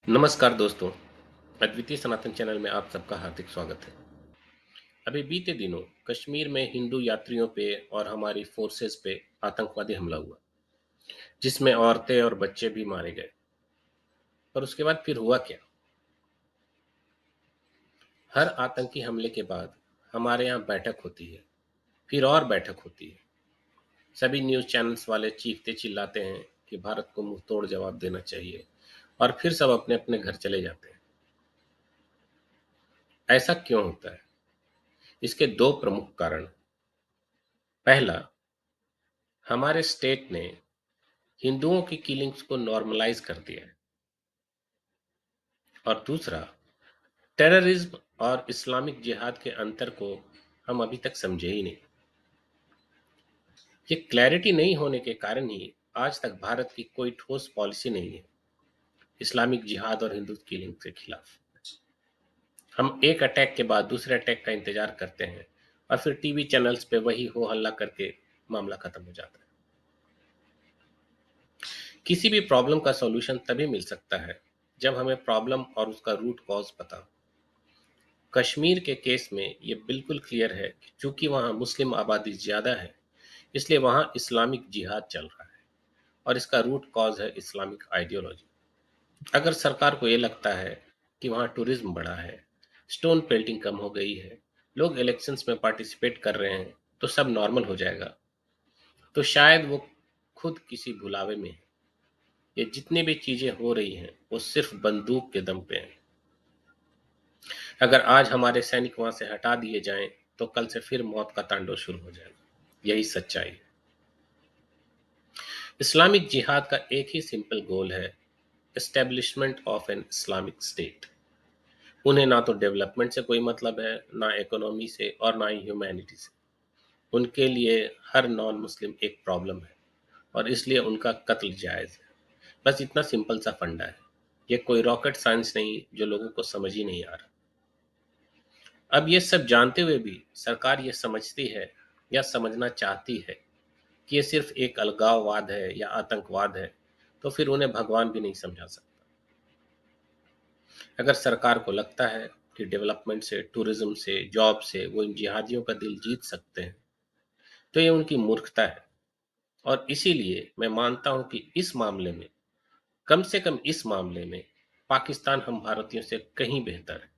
नमस्कार दोस्तों, अद्वितीय सनातन चैनल में आप सबका हार्दिक स्वागत है। अभी बीते दिनों कश्मीर में हिंदू यात्रियों पे और हमारी फोर्सेस पे आतंकवादी हमला हुआ, जिसमें औरतें और बच्चे भी मारे गए। पर उसके बाद फिर हुआ क्या? हर आतंकी हमले के बाद हमारे यहाँ बैठक होती है, फिर और बैठक होती है। सभी न्यूज़ चैनल्स वाले चीखते चिल्लाते हैं कि भारत को मुंह तोड़ जवाब देना चाहिए, और फिर सब अपने अपने घर चले जाते हैं। ऐसा क्यों होता है? इसके दो प्रमुख कारण। पहला, हमारे स्टेट ने हिंदुओं की किलिंग्स को नॉर्मलाइज कर दिया है। और दूसरा, टेररिज्म और इस्लामिक जिहाद के अंतर को हम अभी तक समझे ही नहीं। ये क्लैरिटी नहीं होने के कारण ही आज तक भारत की कोई ठोस पॉलिसी नहीं है इस्लामिक जिहाद और हिंदू किलिंग के खिलाफ। हम एक अटैक के बाद दूसरे अटैक का इंतजार करते हैं, और फिर टीवी चैनल्स पे वही हो हल्ला करके मामला खत्म हो जाता है। किसी भी प्रॉब्लम का सॉल्यूशन तभी मिल सकता है जब हमें प्रॉब्लम और उसका रूट कॉज पता हो। कश्मीर के केस में ये बिल्कुल क्लियर है कि चूंकि वहाँ मुस्लिम आबादी ज़्यादा है, इसलिए वहाँ इस्लामिक जिहाद चल रहा है, और इसका रूट कॉज है इस्लामिक आइडियोलॉजी। अगर सरकार को ये लगता है कि वहाँ टूरिज्म बढ़ा है, स्टोन पेल्टिंग कम हो गई है, लोग इलेक्शंस में पार्टिसिपेट कर रहे हैं, तो सब नॉर्मल हो जाएगा, तो शायद वो खुद किसी भुलावे में है। ये जितनी भी चीज़ें हो रही हैं वो सिर्फ बंदूक के दम पे हैं। अगर आज हमारे सैनिक वहां से हटा दिए जाएं, तो कल से फिर मौत का तांडव शुरू हो जाएगा। यही सच्चाई है। इस्लामिक जिहाद का एक ही सिंपल गोल है, establishment of an Islamic state. उन्हें ना तो डेवलपमेंट से कोई मतलब है, ना इकोनॉमी से, और ना ही ह्यूमैनिटी से। उनके लिए हर नॉन मुस्लिम एक प्रॉब्लम है, और इसलिए उनका कत्ल जायज है। बस इतना सिंपल सा फंडा है। ये कोई रॉकेट साइंस नहीं जो लोगों को समझ ही नहीं आ रहा। अब ये सब जानते हुए भी सरकार ये समझती है या समझना चाहती है कि ये सिर्फ एक अलगाववाद है या आतंकवाद है, तो फिर उन्हें भगवान भी नहीं समझा सकता। अगर सरकार को लगता है कि डेवलपमेंट से, टूरिज्म से, जॉब से वो इन जिहादियों का दिल जीत सकते हैं, तो ये उनकी मूर्खता है। और इसीलिए मैं मानता हूं कि इस मामले में, कम से कम इस मामले में, पाकिस्तान हम भारतीयों से कहीं बेहतर है।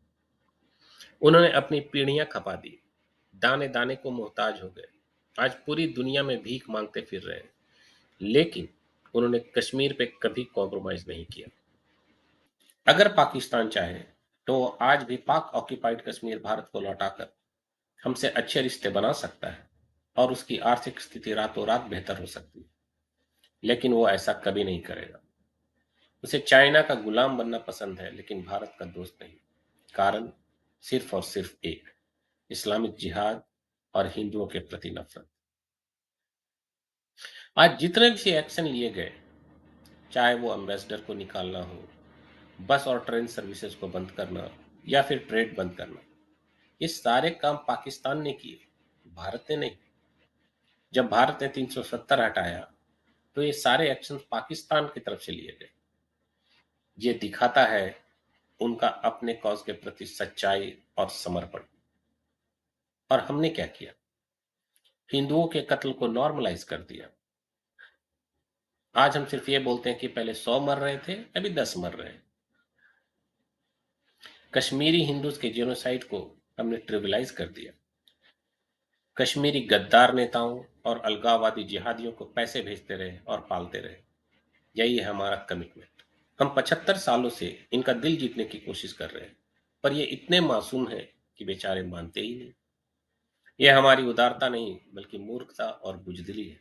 उन्होंने अपनी पीढ़ियां खपा दी, दाने दाने को मोहताज हो गए, आज पूरी दुनिया में भीख मांगते फिर रहे हैं, लेकिन उन्होंने कश्मीर पे कभी कॉम्प्रोमाइज नहीं किया। अगर पाकिस्तान चाहे तो वो आज भी पाक ऑक्यूपाइड कश्मीर भारत को लौटाकर हमसे अच्छे रिश्ते बना सकता है, और उसकी आर्थिक स्थिति रातों रात बेहतर हो सकती है। लेकिन वो ऐसा कभी नहीं करेगा। उसे चाइना का गुलाम बनना पसंद है, लेकिन भारत का दोस्त नहीं। कारण सिर्फ और सिर्फ एक, इस्लामिक जिहाद और हिंदुओं के प्रति नफरत। आज जितने भी एक्शन लिए गए, चाहे वो एम्बेसडर को निकालना हो, बस और ट्रेन सर्विसेज को बंद करना, या फिर ट्रेड बंद करना, ये सारे काम पाकिस्तान ने किए, भारत ने नहीं। जब भारत ने 370 हटाया, तो ये सारे एक्शन पाकिस्तान की तरफ से लिए गए। ये दिखाता है उनका अपने कॉज के प्रति सच्चाई और समर्पण। और हमने क्या किया? हिंदुओं के कत्ल को नॉर्मलाइज कर दिया। आज हम सिर्फ ये बोलते हैं कि पहले 100 मर रहे थे, अभी 10 मर रहे हैं। कश्मीरी हिंदूज के जेनोसाइड को हमने ट्रिविलाइज कर दिया। कश्मीरी गद्दार नेताओं और अलगाववादी जिहादियों को पैसे भेजते रहे और पालते रहे। यही है हमारा कमिटमेंट। हम 75 सालों से इनका दिल जीतने की कोशिश कर रहे हैं, पर ये इतने मासूम हैं कि बेचारे मानते ही नहीं। ये हमारी उदारता नहीं, बल्कि मूर्खता और बुजदिली है।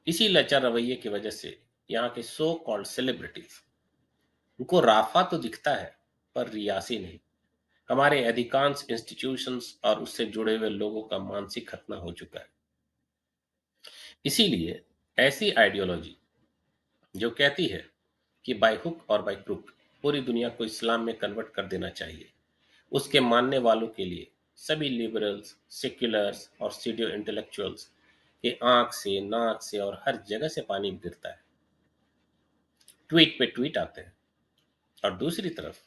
इसी लचर रवैये की वजह से यहाँ के सो कॉल्ड सेलिब्रिटीज, उनको राफा तो दिखता है, पर रियासी नहीं। हमारे अधिकांश इंस्टीट्यूशंस और उससे जुड़े हुए लोगों का मानसिक खतना हो चुका है। इसीलिए ऐसी आइडियोलॉजी जो कहती है कि बाय हुक और बाय क्रुक पूरी दुनिया को इस्लाम में कन्वर्ट कर देना चाहिए, उसके मानने वालों के लिए सभी लिबरल्स, सेक्युलर्स और सीडियो इंटेलेक्चुअल्स के आंख से, नाक से और हर जगह से पानी गिरता है। ट्वीट पे ट्वीट आते हैं, और दूसरी तरफ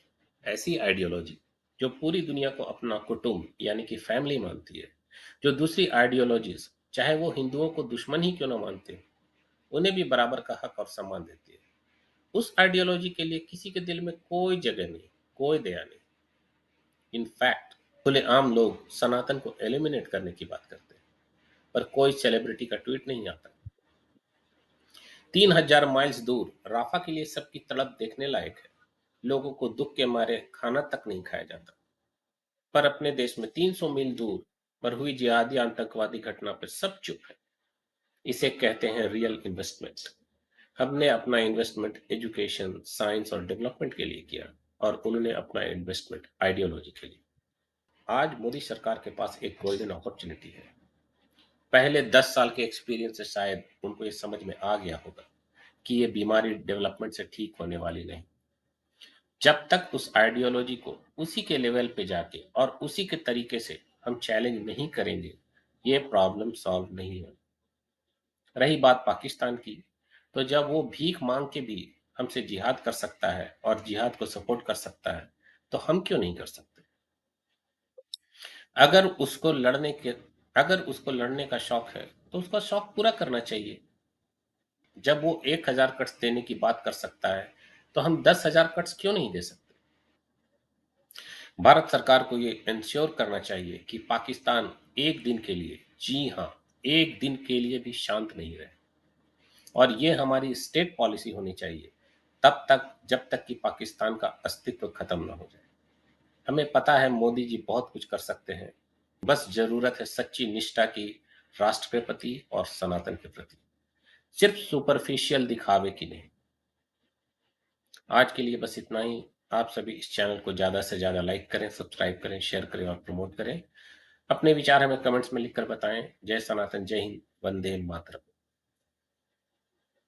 ऐसी आइडियोलॉजी जो पूरी दुनिया को अपना कुटुंब यानी कि फैमिली मानती है, जो दूसरी आइडियोलॉजीज चाहे वो हिंदुओं को दुश्मन ही क्यों ना मानते हो, उन्हें भी बराबर का हक और सम्मान देती है। उस आइडियोलॉजी के लिए किसी के दिल में कोई जगह नहीं, कोई दया नहीं। इनफैक्ट खुलेआम लोग सनातन को एलिमिनेट करने की बात करते हैं, पर कोई सेलिब्रिटी का ट्वीट नहीं आता। 3,000 माइल्स दूर राफा के लिए सबकी तड़प देखने लायक है। लोगों को दुख के मारे खाना तक नहीं खाया जाता, पर अपने देश में 300 मील दूर पर हुई जिहादी आतंकवादी घटना पर सब चुप है। इसे कहते हैं रियल इन्वेस्टमेंट। हमने अपना इन्वेस्टमेंट एजुकेशन, साइंस और डेवलपमेंट के लिए किया, और उन्होंने अपना इन्वेस्टमेंट आइडियोलॉजी के लिए। आज मोदी सरकार के पास एक गोल्डन अपॉर्चुनिटी है। पहले 10 साल के एक्सपीरियंस से शायद उनको ये समझ में आ गया होगा कि ये बीमारी डेवलपमेंट से ठीक होने वाली नहीं। जब तक उस आइडियोलॉजी को उसी के लेवल पे जाके और उसी के तरीके से हम चैलेंज नहीं करेंगे, ये प्रॉब्लम सॉल्व नहीं होगी। रही बात पाकिस्तान की, तो जब वो भीख मांग के भी हमसे जिहाद कर सकता है और जिहाद को सपोर्ट कर सकता है, तो हम क्यों नहीं कर सकते? अगर उसको लड़ने के अगर उसको लड़ने का शौक है, तो उसका शौक पूरा करना चाहिए। जब वो 1,000 कट्स देने की बात कर सकता है, तो हम 10,000 कट्स क्यों नहीं दे सकते? भारत सरकार को ये इंश्योर करना चाहिए कि पाकिस्तान एक दिन के लिए, जी हाँ, एक दिन के लिए भी शांत नहीं रहे। और ये हमारी स्टेट पॉलिसी होनी चाहिए, तब तक जब तक कि पाकिस्तान का अस्तित्व खत्म ना हो जाए। हमें पता है मोदी जी बहुत कुछ कर सकते हैं, बस जरूरत है सच्ची निष्ठा की, राष्ट्र के प्रति और सनातन के प्रति, सिर्फ सुपरफिशियल दिखावे की नहीं। आज के लिए बस इतना ही। आप सभी इस चैनल को ज़्यादा से ज़्यादा लाइक करें, सब्सक्राइब करें, शेयर करें और प्रमोट करें। अपने विचार हमें कमेंट्स में लिखकर बताएं। जय सनातन, जय हिंद, वंदे मातरम।